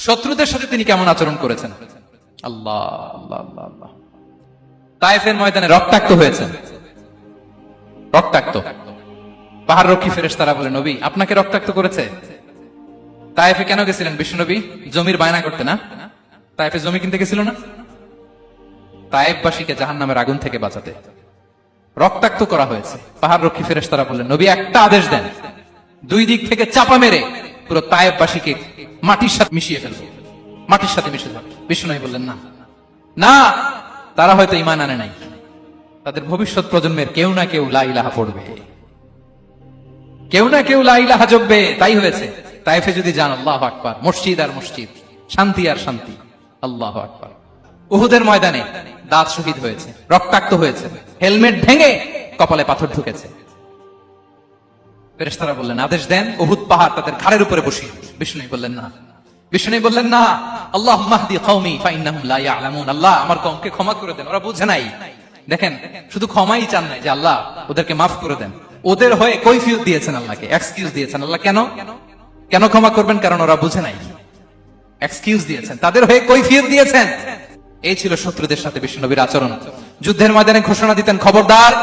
শত্রুদের সাথে তিনি কেমন আচরণ করেছেন। আল্লাহ আল্লাহ আল্লাহ আল্লাহ। তায়েফের ময়দানে রক্তাক্ত হয়েছেন, রক্তাক্ত। পাহাড় রক্ষী ফেরেশতারা বলে, নবী আপনাকে রক্তাক্ত করেছে? তায়েফে কেন গেছিলেন বিশ্বনবী? জমির বায়না করতে না? তায়েফে জমি কিনতে গেছিল না? তায়েফবাসীকে জাহান্নামের আগুন থেকে বাঁচাতে রক্তাক্ত করা হয়েছে। পাহাড় রক্ষী ফেরেশতারা বললেন, নবী একটা আদেশ দেন, দুই দিক থেকে চাপা মেরে পুরো তায়েফবাসীকে মাটির সাথে মিশিয়ে ফেলবে, মাটির সাথে মিশে যাবে। বিশ্বনবী বললেন, না না, তারা হয়তো ঈমান আনে নাই, তাদের ভবিষ্যৎ প্রজন্মের কেউ না কেউ লা ইলাহা পড়বে, কেউ না কেউ লা ইলাহা জপবে। তাই হয়েছে। তায়েফে যদি যান, আল্লাহু আকবার, মসজিদ আর মসজিদ, শান্তি আর শান্তি। আল্লাহু আকবার। উহুদের ময়দানে দাঁত শহীদ হয়েছে, রক্তাক্ত হয়েছে, হেলমেট ভেঙে কপালে পাথর ঢুকেছে। ফেরেশতারা বললেন, আদেশ দেন, উহুদ পাহাড় তাদের ঘাড়ের উপরে বসিয়ে। বিষ্ণু বললেন, না। বিষ্ণু বললেন, না, আল্লাহুম্মা হদি কওমি ফাইন্নাহুম লা ইয়ালামুন। আল্লাহ আমার কওমকে ক্ষমা করে দেন, ওরা বুঝে নাই। দেখেন, শুধু ক্ষমাই চান নাই যে আল্লাহ ওদেরকে মাফ করে দেন, ওদের হয়ে কৈফিয়ত দিয়েছেন, আল্লাহকে এক্সকিউজ দিয়েছেন। আল্লাহ কেন কেন ক্ষমা করবেন? কারণ ওরা বুঝে নাই। এক্সকিউজ দিয়েছেন, তাদের হয়ে কৈফিয়ত দিয়েছেন। এই ছিল শত্রুদের সাথে বিশ্বনবীর আচরণ। যুদ্ধের ময়দানে ঘোষণা দিতেন, খবরদার,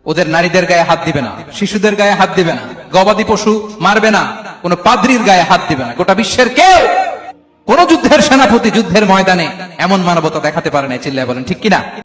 ওদের নারীদের গায়ে হাত দিবে না, শিশুদের গায়ে হাত দিবে না, গবাদি পশু মারবে না, কোন পাদ্রীর গায়ে হাত দিবে না। গোটা বিশ্বের কেউ, কোন যুদ্ধের সেনাপতি যুদ্ধের ময়দানে এমন মানবতা দেখাতে পারে না। চিল্লায় বলেন ঠিক কিনা?